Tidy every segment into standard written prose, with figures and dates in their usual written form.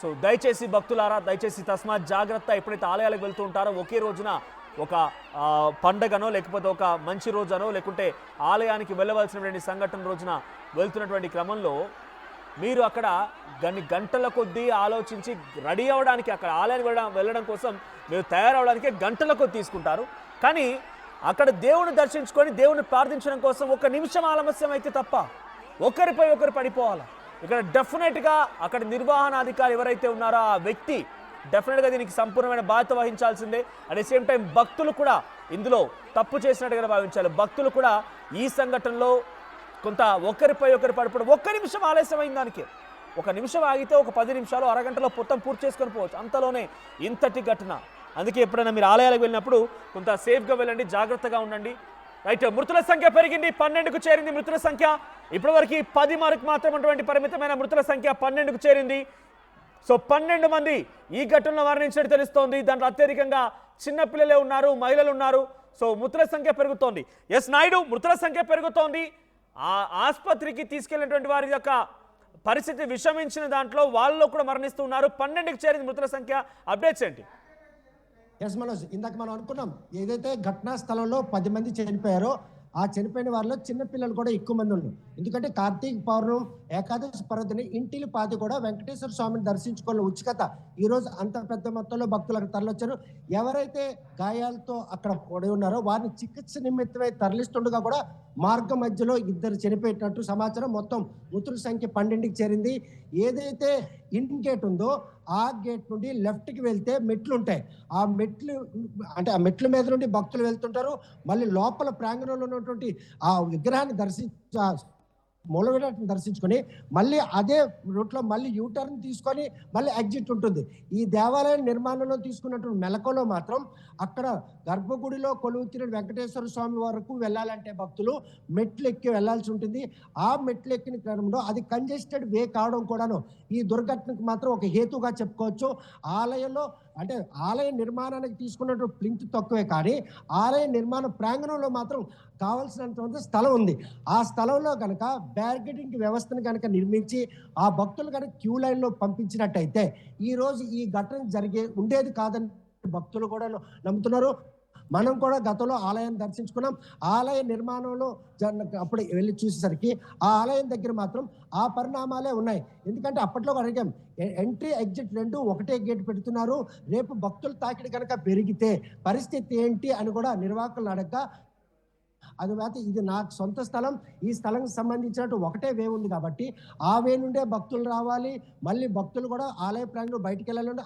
So దయచేసి భక్తులారా, దయచేసి తస్మాత్ జాగ్రత్త. ఎప్పుడైతే ఆలయాలకు వెళ్తూ ఉంటారో ఒకే రోజున ఒక పండగనో లేకపోతే ఒక మంచి రోజనో లేకుంటే ఆలయానికి వెళ్ళవలసినటువంటి సంఘటన రోజున వెళ్తున్నటువంటి క్రమంలో మీరు అక్కడ గంటల కొద్దీ ఆలోచించి రెడీ అవ్వడానికి, అక్కడ ఆలయానికి వెళ్ళడం కోసం మీరు తయారవడానికి గంటల కొద్దీ తీసుకుంటారు. కానీ అక్కడ దేవుని దర్శించుకొని దేవుని ప్రార్థించడం కోసం ఒక నిమిషం ఆలస్యం అయితే తప్ప ఒకరిపై ఒకరు పడిపోవాలి. ఇక్కడ డెఫినెట్గా అక్కడ నిర్వహణాధికారి ఎవరైతే ఉన్నారో ఆ వ్యక్తి డెఫినెట్గా దీనికి సంపూర్ణమైన బాధ్యత వహించాల్సిందే. అట్ ది సేమ్ టైం భక్తులు కూడా ఇందులో తప్పు చేసినట్టుగా భావించాలి. భక్తులు కూడా ఈ సంఘటనలో కొంత ఒకరిపై ఒకరు పడిపోవడం, ఒక్క నిమిషం ఆలస్యం అయిన దానికి ఒక నిమిషం ఆగితే ఒక 10 నిమిషాలు అరగంటలో మొత్తం పూర్తి చేసుకొని పోవచ్చు. అంతలోనే ఇంతటి ఘటన. అందుకే ఎప్పుడైనా మీరు ఆలయాలకు వెళ్ళినప్పుడు కొంత సేఫ్గా వెళ్ళండి, జాగ్రత్తగా ఉండండి. రైట్, మృతుల సంఖ్య పెరిగింది, 12కు చేరింది మృతుల సంఖ్య. ఇప్పటివరకు 10 వరకు మాత్రం ఉన్నటువంటి పరిమితమైన మృతుల సంఖ్య 12కు చేరింది. సో 12 మంది ఈ ఘటనలో మరణించినట్టు తెలుస్తోంది. దాంట్లో అత్యధికంగా చిన్నపిల్లలే ఉన్నారు, మహిళలు ఉన్నారు. సో మృతుల సంఖ్య పెరుగుతోంది. ఎస్ నాయుడు, మృతుల సంఖ్య పెరుగుతోంది. ఆ ఆసుపత్రికి తీసుకెళ్లినటువంటి వారి యొక్క పరిస్థితి విషమించిన దాంట్లో వాళ్ళు కూడా మరణిస్తున్నారు. 12కి చేరింది మృతుల సంఖ్య. అప్డేట్స్ ఏంటి? ఎస్ మనోజ్, ఇందాక మనం అనుకున్నాం ఏదైతే ఘటనా స్థలంలో 10 మంది చనిపోయారో ఆ చనిపోయిన వారిలో చిన్నపిల్లలు కూడా ఎక్కువ మంది ఉన్నారు. ఎందుకంటే కార్తీక పౌర్ణం ఏకాదశి పర్వదిని ఇంటిలి పాది కూడా వెంకటేశ్వర స్వామిని దర్శించుకోవాలి ఉచికత. ఈరోజు అంత పెద్ద మొత్తంలో భక్తులు అక్కడ తరలిచ్చారు. ఎవరైతే గాయాలతో అక్కడ పడి ఉన్నారో వారిని చికిత్స నిమిత్తమై తరలిస్తుండగా కూడా మార్గ మధ్యలో 2 చనిపోయినట్టు సమాచారం. మొత్తం మృతుల సంఖ్య 12కి చేరింది. ఏదైతే ఇన్ గేట్ ఉందో ఆ గేట్ నుండి లెఫ్ట్కి వెళ్తే మెట్లు ఉంటాయి. ఆ మెట్లు అంటే ఆ మెట్ల మీద నుండి భక్తులు వెళ్తుంటారు. మళ్ళీ లోపల ప్రాంగణంలో ఉన్నటువంటి ఆ విగ్రహాన్ని మూలవిరాట్ని దర్శించుకొని మళ్ళీ అదే రూట్లో మళ్ళీ యూటర్న్ తీసుకొని మళ్ళీ ఎగ్జిట్ ఉంటుంది. ఈ దేవాలయం నిర్మాణంలో తీసుకున్నటువంటి మెలకులో మాత్రం అక్కడ గర్భగుడిలో కొలువుతీరిన వెంకటేశ్వర స్వామి వరకు వెళ్ళాలంటే భక్తులు మెట్లు ఎక్కి వెళ్లాల్సి ఉంటుంది. ఆ మెట్లు ఎక్కిన క్రమంలో అది కంజెస్టెడ్ వే కావడం కూడాను ఈ దుర్ఘటనకు మాత్రం ఒక హేతుగా చెప్పుకోవచ్చు. ఆలయంలో అంటే ఆలయ నిర్మాణానికి తీసుకున్నటువంటి ప్లింత్ తక్కువే, కానీ ఆలయ నిర్మాణ ప్రాంగణంలో మాత్రం కావాల్సినంత స్థలం ఉంది. ఆ స్థలంలో కనుక బ్యారికేడింగ్ వ్యవస్థను కనుక నిర్మించి ఆ భక్తులు కనుక క్యూ లైన్లో పంపించినట్టయితే ఈరోజు ఈ ఘటన ఉండేది కాదని భక్తులు కూడా నమ్ముతున్నారు. మనం కూడా గతంలో ఆలయాన్ని దర్శించుకున్నాం. ఆలయ నిర్మాణంలో అప్పుడు వెళ్ళి చూసేసరికి ఆ ఆలయం దగ్గర మాత్రం ఆ పరిణామాలే ఉన్నాయి. ఎందుకంటే అప్పట్లో అడిగాం, ఎంట్రీ ఎగ్జిట్ 2 ఒకటే గేట్ పెడుతున్నారు. రేపు భక్తుల తాకిడి కనుక పెరిగితే పరిస్థితి ఏంటి అని కూడా నిర్వాహకులను అడగగా, అది ఇది నాకు సొంత స్థలం, ఈ స్థలంకి సంబంధించినట్టు ఒకటే వే ఉంది కాబట్టి ఆ వే నుండే భక్తులు రావాలి, మళ్ళీ భక్తులు కూడా ఆలయ ప్రాంగణం బయటికి వెళ్ళాలంటే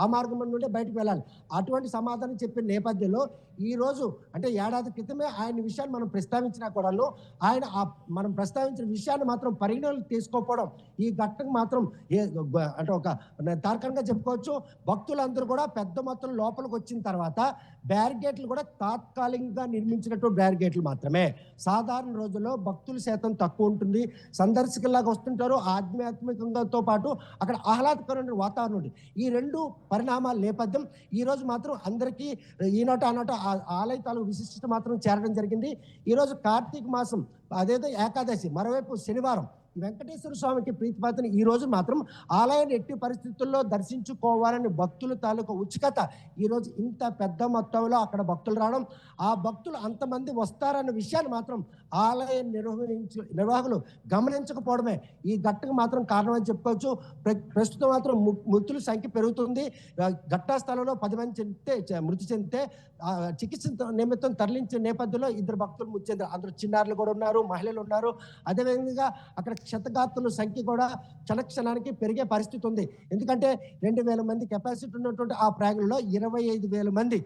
ఆ మార్గం నుండే బయటకు వెళ్ళాలి. అటువంటి సమాధానం చెప్పిన నేపథ్యంలో ఈరోజు అంటే ఏడాది క్రితమే ఆయన విషయాన్ని మనం ప్రస్తావించినా కూడా ఆయన మనం ప్రస్తావించిన విషయాన్ని మాత్రం పరిగణలోకి తీసుకోకపోవడం ఈ ఘటనకు మాత్రం అంటే ఒక తార్కంగా చెప్పుకోవచ్చు. భక్తులందరూ కూడా పెద్ద మొత్తం లోపలికి వచ్చిన తర్వాత బ్యారికేడ్లు కూడా తాత్కాలికంగా నిర్మించినట్టు బ్యారికేడ్లు మాత్రమే. సాధారణ రోజుల్లో భక్తుల శాతం తక్కువ ఉంటుంది, సందర్శకుల్లాగా వస్తుంటారు. ఆధ్యాత్మికంగాతో పాటు అక్కడ ఆహ్లాదకరమైన వాతావరణం ఉంది. ఈ 2 పరిణామాల నేపథ్యం ఈరోజు మాత్రం అందరికీ ఈనాటి ఆనాటి ఆలయ తాలూకు విశిష్టత మాత్రం చేరడం జరిగింది. ఈరోజు కార్తీక మాసం, అదేదో ఏకాదశి, మరోవైపు శనివారం. వెంకటేశ్వర స్వామికి ప్రీతిపాత్రని ఈ రోజు మాత్రం ఆలయాన్ని ఎట్టి పరిస్థితుల్లో దర్శించుకోవాలని భక్తుల తాలూకు ఉచికత. ఈరోజు ఇంత పెద్ద మొత్తంలో అక్కడ భక్తులు రావడం, ఆ భక్తులు అంతమంది వస్తారన్న విషయాన్ని మాత్రం ఆలయ నిర్వాహకులు గమనించకపోవడమే ఈ ఘటనకు మాత్రం కారణమని చెప్పుకోవచ్చు. ప్రస్తుతం మాత్రం మృతుల సంఖ్య పెరుగుతుంది. ఘటనా స్థలంలో 10 మంది మృతి చెందితే చికిత్స నిమిత్తం తరలించిన నేపథ్యంలో 2 భక్తులు మృతి చెందారు. అందులో చిన్నారులు కూడా ఉన్నారు, మహిళలు ఉన్నారు. అదేవిధంగా అక్కడ క్షతగాత్రుల సంఖ్య కూడా క్షణక్షణానికి పెరిగే పరిస్థితి ఉంది. ఎందుకంటే 2000 మంది కెపాసిటీ ఉన్నటువంటి ఆ ప్రాంగణంలో 25,000 మంది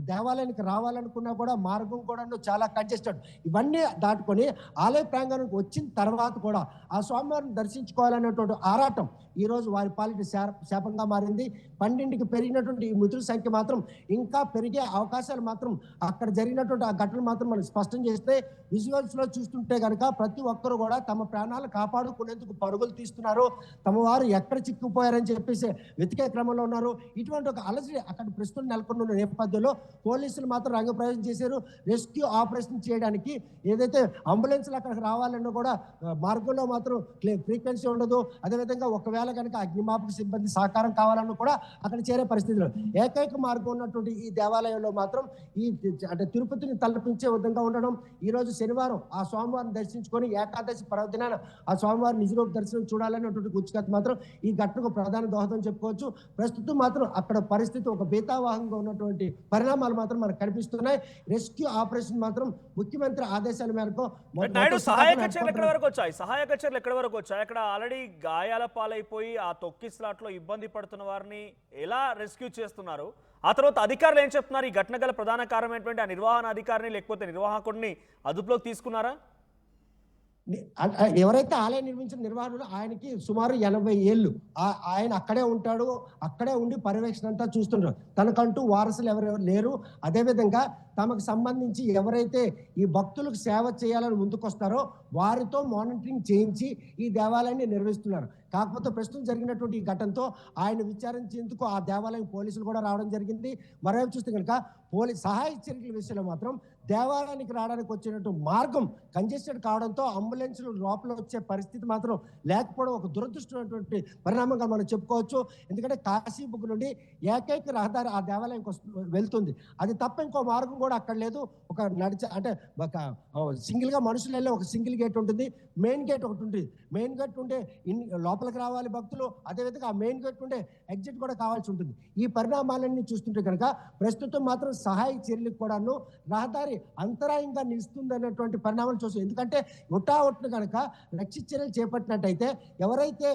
దేవాలయానికి రావాలనుకున్నా కూడా మార్గం కూడా చాలా కంజెస్టెడ్. ఇవన్నీ దాటుకొని ఆలయ ప్రాంగణానికి వచ్చిన తర్వాత కూడా ఆ స్వామివారిని దర్శించుకోవాలనేటువంటి ఆరాటం ఈరోజు వారి పాలిటి శాపంగా మారింది. 12కి పెరిగినటువంటి ఈ మృతుల సంఖ్య మాత్రం ఇంకా పెరిగే అవకాశాలు మాత్రం అక్కడ జరిగినటువంటి ఆ ఘటనలు మాత్రం మనకు స్పష్టం చేస్తే విజువల్స్లో చూస్తుంటే కనుక ప్రతి ఒక్కరు కూడా తమ ప్రాణాలు కాపాడు కాపాడుకునేందుకు పరుగులు తీస్తున్నారు. తమ వారు ఎక్కడ చిక్కుపోయారని చెప్పేసి వెతికే క్రమంలో ఉన్నారు. ఇటువంటి ఒక అలజడి అక్కడ ప్రస్తుతం నెలకొన్న నేపథ్యంలో పోలీసులు మాత్రం రంగప్రవేశం చేశారు. రెస్క్యూ ఆపరేషన్ చేయడానికి ఏదైతే అంబులెన్స్లు అక్కడికి రావాలన్నా కూడా మార్గంలో మాత్రం ఫ్రీక్వెన్సీ ఉండదు. అదేవిధంగా ఒకవేళ కనుక అగ్నిమాపక సిబ్బంది సహకారం కావాలన్నా కూడా అక్కడ చేరే పరిస్థితులు. ఏకైక మార్గం ఉన్నటువంటి ఈ దేవాలయంలో మాత్రం ఈ అంటే తిరుపతిని తలపించే విధంగా ఉండడం. ఈ రోజు శనివారం ఆ స్వామివారిని దర్శించుకొని ఏకాదశి పర్వదినాన ఆ స్వామివారి నిజరూప దర్శనం చూడాలనేటువంటి ఉత్సుకత మాత్రం ఈ ఘటనకు ప్రధాన దోహదం చెప్పుకోవచ్చు. ప్రస్తుతం మాత్రం అక్కడ పరిస్థితి ఒక భీతావహంగా ఉన్నటువంటి పరిణామాలు మాత్రం మనకు కనిపిస్తున్నాయి. రెస్క్యూ ఆపరేషన్ మాత్రం ముఖ్యమంత్రి ఆదేశాల మేరకు సహాయక చర్యలు ఎక్కడి వరకు వచ్చాయి? అక్కడ ఆల్రెడీ గాయాల పాలైపోయి ఆ తొక్కిస్లాట్ లో ఇబ్బంది పడుతున్న వారిని ఎలా రెస్క్యూ చేస్తున్నారు? ఆ తర్వాత అధికారులు ఏం చెప్తున్నారు? ఈ ఘటన గల ప్రధాన కారణమైనటువంటి ఆ నిర్వహణ అధికారిని లేకపోతే నిర్వాహకుడిని అదుపులోకి తీసుకున్నారా? ఎవరైతే ఆలయం నిర్మించిన నిర్వహణలో ఆయనకి సుమారు 80 ఏళ్ళు ఆయన అక్కడే ఉంటాడు. అక్కడే ఉండి పర్యవేక్షణ అంతా చూస్తుంటారు. తనకంటూ వారసులు ఎవరెవరు లేరు. అదేవిధంగా తమకు సంబంధించి ఎవరైతే ఈ భక్తులకు సేవ చేయాలని ముందుకొస్తారో వారితో మానిటరింగ్ చేయించి ఈ దేవాలయాన్ని నిర్వహిస్తున్నారు. కాకపోతే ప్రస్తుతం జరిగినటువంటి ఈ ఘటనతో ఆయన విచారించేందుకు ఆ దేవాలయం పోలీసులు కూడా రావడం జరిగింది. మరోవైపు చూస్తే కనుక సహాయ చర్యల విషయంలో మాత్రం దేవాలయానికి రావడానికి వచ్చినట్టు మార్గం కంజెస్టెడ్ కావడంతో అంబులెన్స్లు లోపల వచ్చే పరిస్థితి మాత్రం లేకపోవడం ఒక దురదృష్టమైనటువంటి పరిణామంగా మనం చెప్పుకోవచ్చు. ఎందుకంటే కాశీబుక్ నుండి ఏకైక రహదారి ఆ దేవాలయంకి వెళ్తుంది. అది తప్ప ఇంకో మార్గం కూడా అక్కడ లేదు. ఒక అంటే ఒక సింగిల్ గా మనుషులు వెళ్ళే ఒక సింగిల్ గేట్ ఉంటుంది. మెయిన్ గేట్ ఒకటి ఉంటుంది. మెయిన్ గేట్ ఉంటే లోపలికి రావాలి భక్తులు. అదేవిధంగా ఆ మెయిన్ గేట్ ఉంటే ఎగ్జిట్ కూడా కావాల్సి ఉంటుంది. ఈ పరిణామాలన్నీ చూస్తుంటే కనుక ప్రస్తుతం మాత్రం సహాయ చర్యలకు కూడాను రహదారి అంతరాయంగా నిలుస్తుంది అన్నటువంటి పరిణామాలు చూస్తాం. ఎందుకంటే ఒట్టిన కనుక రక్షిత చర్యలు చేపట్టినట్టయితే ఎవరైతే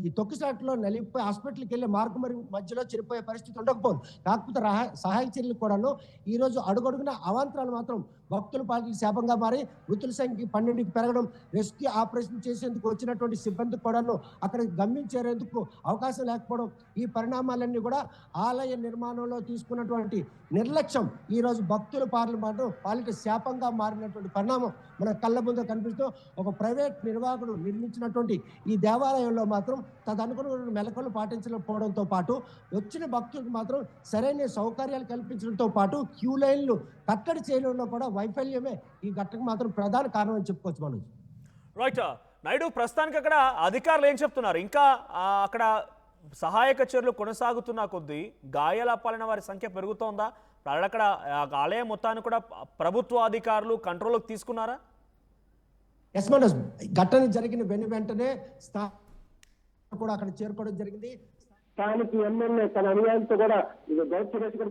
ఈ తొక్కిసాట్లో నలిగిపోయి హాస్పిటల్కి వెళ్ళే మార్గం మరి మధ్యలో చనిపోయే పరిస్థితి ఉండకపోదు. కాకపోతే సహాయ చర్యలు కూడాను ఈ రోజు అడుగడుగున అవాంతరాలు మాత్రం భక్తుల పార్టీలు శాపంగా మారి మృతుల సంఖ్య 12కి పెరగడం, రెస్క్యూ ఆపరేషన్ చేసేందుకు వచ్చినటువంటి సిబ్బంది కూడాను అక్కడికి గమ్యం అవకాశం లేకపోవడం, ఈ పరిణామాలన్నీ కూడా ఆలయ నిర్మాణంలో తీసుకున్నటువంటి నిర్లక్ష్యం ఈ రోజు భక్తుల పాలిట శాపంగా మారినటువంటి పరిణామం మన కళ్ళ ముందు కనిపిస్తూ ఒక ప్రైవేట్ నిర్వాహకుడు నిర్మించినటువంటి ఈ దేవాలయంలో మాత్రం తదనుగుణ మెలకువలు పాటించకపోవడంతో పాటు వచ్చిన భక్తులకు మాత్రం సరైన సౌకర్యాలు కల్పించడంతో పాటు క్యూ లైన్లు కట్టడి చేయడంలో కూడా వైఫల్యమే ఈ ఘటనకు మాత్రం ప్రధాన కారణం అని చెప్పుకోవచ్చు మనం. రైట్ నాయుడు, ప్రస్తుతానికి అక్కడ అధికారులు ఏం చెప్తున్నారు? ఇంకా అక్కడ సహాయక చర్యలు కొనసాగుతున్న కొద్దీ గాయాల పాలైన వారి సంఖ్య పెరుగుతోందా? అక్కడ ఆలయం మొత్తాన్ని కూడా ప్రభుత్వ అధికారులు కంట్రోల్లోకి తీసుకున్నారా? ఎస్ మనోజ్, ఘటన జరిగిన వెంటనే కూడా అక్కడ చేరుకోవడం జరిగింది. స్థానిక ఎమ్మెల్యే తన అనుయాయులతో కూడా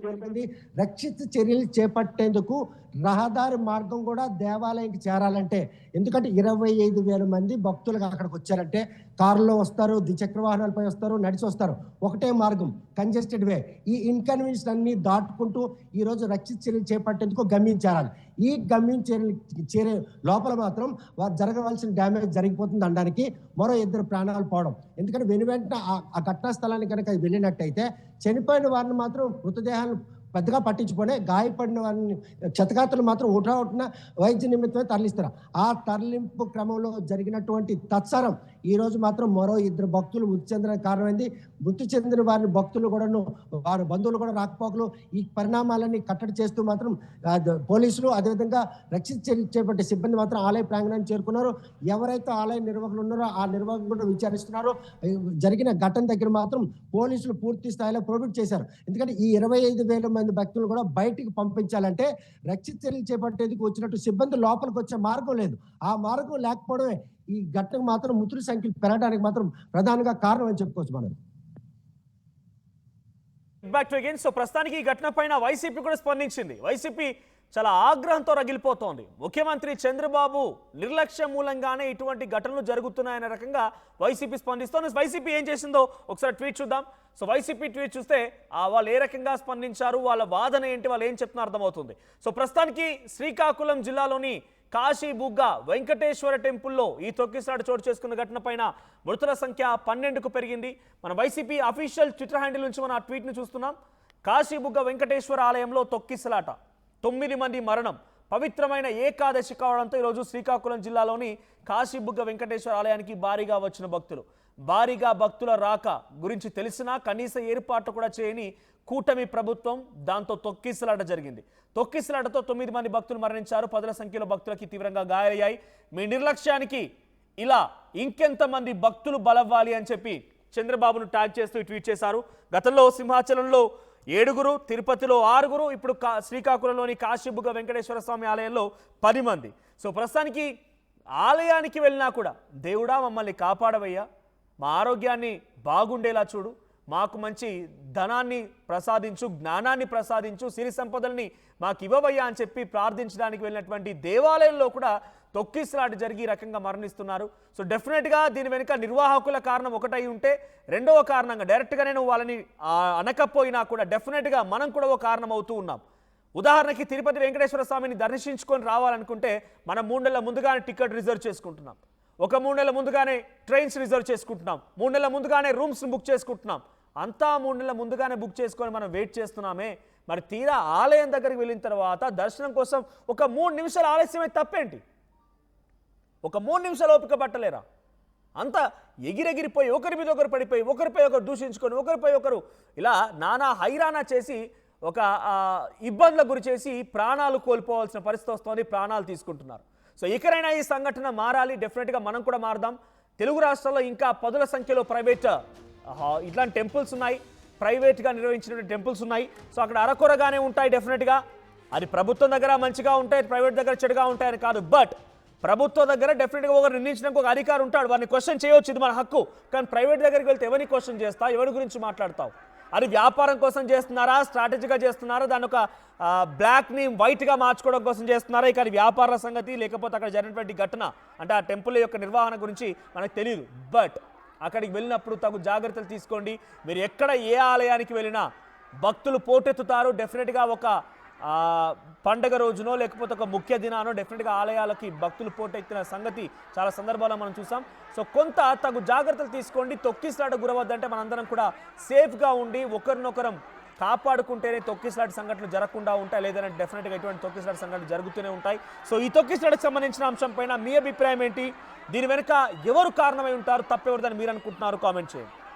చేరుకుంది. రక్షిత చర్యలు చేపట్టేందుకు రహదారి మార్గం కూడా దేవాలయానికి చేరాలంటే, ఎందుకంటే 25,000 మంది భక్తులు అక్కడికి వచ్చారంటే కారులో వస్తారు, ద్విచక్ర వాహనాలపై వస్తారు, నడిచి వస్తారు. ఒకటే మార్గం, కంజెస్టెడ్ వే. ఈ ఇన్కన్వీనియన్స్ అన్ని దాటుకుంటూ ఈ రోజు రక్షిత చర్యలు చేపట్టేందుకు గమ్యం చేరాలి. ఈ గమ్యం చేరే లోపల మాత్రం వారు జరగవలసిన డ్యామేజ్ జరిగిపోతుంది అనడానికి మరో 2 ప్రాణాలు పోవడం. ఎందుకంటే వెంటనే ఆ ఘటనా స్థలానికి కనుక వెళ్ళినట్టయితే చనిపోయిన వారిని మాత్రం మృతదేహాలను పెద్దగా పట్టించుకొని గాయపడిన వారిని క్షతగాత్రులు మాత్రం ఒకటిన వైద్య నిమిత్తమే తరలిస్తారు. ఆ తరలింపు క్రమంలో జరిగినటువంటి తత్సరం ఈ రోజు మాత్రం మరో 2 భక్తులు మృతి చెందడానికి కారణమైంది. మృతి చెందిన వారిని భక్తులు కూడాను వారి బంధువులు కూడా రాకపోకలు ఈ పరిణామాలన్నీ కట్టడి చేస్తూ మాత్రం పోలీసులు అదేవిధంగా రక్షిత చర్యలు చేపట్టే సిబ్బంది మాత్రం ఆలయ ప్రాంగణాన్ని చేరుకున్నారు. ఎవరైతే ఆలయ నిర్వాహకులు ఉన్నారో ఆ నిర్వాహకులు కూడా విచారిస్తున్నారు. జరిగిన ఘటన దగ్గర మాత్రం పోలీసులు పూర్తి స్థాయిలో ప్రొహిబిట్ చేశారు. ఎందుకంటే ఈ 25,000 మంది భక్తులు కూడా బయటికి పంపించాలంటే రక్షిత చర్యలు చేపట్టేందుకు వచ్చినట్టు సిబ్బంది లోపలికి వచ్చే మార్గం లేదు. ఆ మార్గం లేకపోవడమే ఈ ఘటనకు మాత్రం మృతుల సంఖ్యలు పెరగడానికి మాత్రం ప్రధానంగా కారణం అని చెప్పుకోవచ్చు మనం. సో ప్రస్తుతానికి ఈ ఘటన పైన వైసీపీ కూడా స్పందించింది. వైసీపీ చాలా ఆగ్రహంతో రగిలిపోతోంది. ముఖ్యమంత్రి చంద్రబాబు నిర్లక్ష్యం మూలంగానే ఇటువంటి ఘటనలు జరుగుతున్నాయనే రకంగా వైసీపీ స్పందిస్తోంది. వైసీపీ ఏం చేసిందో ఒకసారి ట్వీట్ చూద్దాం. సో వైసీపీ ట్వీట్ చూస్తే వాళ్ళు ఏ రకంగా స్పందించారు, వాళ్ళ వాదన ఏంటి, వాళ్ళు ఏం చెప్తున్నా అర్థమవుతుంది. సో ప్రస్తుతానికి శ్రీకాకుళం జిల్లాలోని కాశీబుగ్గ వెంకటేశ్వర టెంపుల్లో ఈ తొక్కిసలాట చోటు చేసుకున్న ఘటన పైన మృతుల సంఖ్య 12కు పెరిగింది. మన వైసీపీ అఫీషియల్ ట్విట్టర్ హ్యాండిల్ నుంచి మనం ఆ ట్వీట్ను చూస్తున్నాం. కాశీబుగ్గ వెంకటేశ్వర ఆలయంలో తొక్కిసలాట, 9 మంది మరణం, పవిత్రమైన ఏకాదశి కావడంతో ఈరోజు శ్రీకాకుళం జిల్లాలోని కాశీబుగ్గ వెంకటేశ్వర ఆలయానికి భారీగా వచ్చిన భక్తులు. భారీగా భక్తుల రాక గురించి తెలిసినా కనీస ఏర్పాట్లు కూడా చేయని కూటమి ప్రభుత్వం దాంతో తొక్కిసలాట జరిగింది. తొక్కిసలాటతో 9 మంది భక్తులు మరణించారు. పదుల సంఖ్యలో భక్తులకి తీవ్రంగా గాయాలయ్యాయి. మీ నిర్లక్ష్యానికి ఇలా ఇంకెంతమంది భక్తులు బలవ్వాలి అని చెప్పి చంద్రబాబును ట్యాగ్ చేస్తూ ట్వీట్ చేశారు. గతంలో సింహాచలంలో 7, తిరుపతిలో 6, ఇప్పుడు శ్రీకాకుళంలోని కాశీబుగ్గ వెంకటేశ్వర స్వామి ఆలయంలో 10 మంది. సో ప్రస్తుతానికి ఆలయానికి వెళ్ళినా కూడా దేవుడా మమ్మల్ని కాపాడవయ్యా, మా ఆరోగ్యాన్ని బాగుండేలా చూడు, మాకు మంచి ధనాన్ని ప్రసాదించు, జ్ఞానాన్ని ప్రసాదించు, సిరి సంపదల్ని మాకు ఇవ్వవయ్యా అని చెప్పి ప్రార్థించడానికి వెళ్ళినటువంటి దేవాలయంలో కూడా తొక్కిసలాట జరిగి రకంగా మరణిస్తున్నారు. సో డెఫినెట్గా దీని వెనుక నిర్వాహకుల కారణం ఒకటై ఉంటే, రెండవ కారణంగా డైరెక్ట్గా నేను వాళ్ళని అనకపోయినా కూడా డెఫినెట్గా మనం కూడా ఒక కారణం అవుతూ ఉన్నాం. ఉదాహరణకి తిరుపతి వెంకటేశ్వర స్వామిని దర్శించుకొని రావాలనుకుంటే మనం 3 నెలల ముందుగానే టికెట్ రిజర్వ్ చేసుకుంటున్నాం, ఒక 3 నెలల ముందుగానే ట్రైన్స్ రిజర్వ్ చేసుకుంటున్నాం, 3 నెలల ముందుగానే రూమ్స్ని బుక్ చేసుకుంటున్నాం. అంతా 3 నెలల ముందుగానే బుక్ చేసుకొని మనం వెయిట్ చేస్తున్నామే. మరి తీరా ఆలయం దగ్గరికి వెళ్ళిన తర్వాత దర్శనం కోసం ఒక 3 నిమిషాలు ఆలస్యమే తప్పేంటి? ఒక 3 నిమిషాలు ఓపిక పట్టలేరా? అంత ఎగిరెగిరిపోయి ఒకరి మీద ఒకరు పడిపోయి ఒకరిపై ఒకరు దూషించుకొని ఒకరిపై ఒకరు ఇలా నానా హైరానా చేసి ఒక ఇబ్బందులకు గురి చేసి ప్రాణాలు కోల్పోవాల్సిన పరిస్థితి వస్తుంది, ప్రాణాలు తీసుకుంటున్నారు. సో ఇకరైనా ఈ సంఘటన మారాలి. డెఫినెట్గా మనం కూడా మారదాం. తెలుగు రాష్ట్రాల్లో ఇంకా పదుల సంఖ్యలో ప్రైవేట్ ఇట్లాంటి టెంపుల్స్ ఉన్నాయి, ప్రైవేట్గా నిర్వహించినటువంటి టెంపుల్స్ ఉన్నాయి. సో అక్కడ అరకొరగానే ఉంటాయి. డెఫినెట్గా అది ప్రభుత్వం దగ్గర మంచిగా ఉంటాయి, ప్రైవేట్ దగ్గర చెడుగా ఉంటాయని కాదు. బట్ ప్రభుత్వం దగ్గర డెఫినెట్గా ఒకరు నిర్ణయించడానికి ఒక అధికారి ఉంటాడు, వారిని క్వశ్చన్ చేయవచ్చు, ఇది మన హక్కు. కానీ ప్రైవేట్ దగ్గరికి వెళ్తే ఎవరిని క్వశ్చన్ చేస్తావు, ఎవరి గురించి మాట్లాడతావు? అది వ్యాపారం కోసం చేస్తున్నారా, స్ట్రాటజీగా చేస్తున్నారా, దాని ఒక బ్లాక్ని వైట్గా మార్చుకోవడం కోసం చేస్తున్నారా? ఇక అది వ్యాపార సంగతి, లేకపోతే అక్కడ జరిగినటువంటి ఘటన అంటే ఆ టెంపుల్ యొక్క నిర్వహణ గురించి మనకు తెలియదు. బట్ అక్కడికి వెళ్ళినప్పుడు తగు జాగ్రత్తలు తీసుకోండి. మీరు ఎక్కడ ఏ ఆలయానికి వెళ్ళినా భక్తులు పోటెత్తుతారు. డెఫినెట్గా ఒక పండగ రోజునో లేకపోతే ఒక ముఖ్య దినానో డెఫినెట్గా ఆలయాలకి భక్తులు పోటెత్తిన సంగతి చాలా సందర్భాల్లో మనం చూసాం. సో కొంత తగు జాగ్రత్తలు తీసుకోండి. తొక్కిసలాట గురవద్దంటే మనందరం కూడా సేఫ్గా ఉండి ఒకరినొకరం కాపాడుకుంటేనే తొక్కిసలాట సంఘటనలు జరగకుండా ఉంటాయి. లేదంటే డెఫినెట్గా ఇటువంటి తొక్కిసలాట సంఘటనలు జరుగుతూనే ఉంటాయి. సో ఈ తొక్కిసలాటకు సంబంధించిన అంశం పైన మీ అభిప్రాయం ఏంటి? దీని వెనుక ఎవరు కారణమై ఉంటారు, తప్పెవరిదని మీరు అనుకుంటున్నారు? కామెంట్ చేయండి.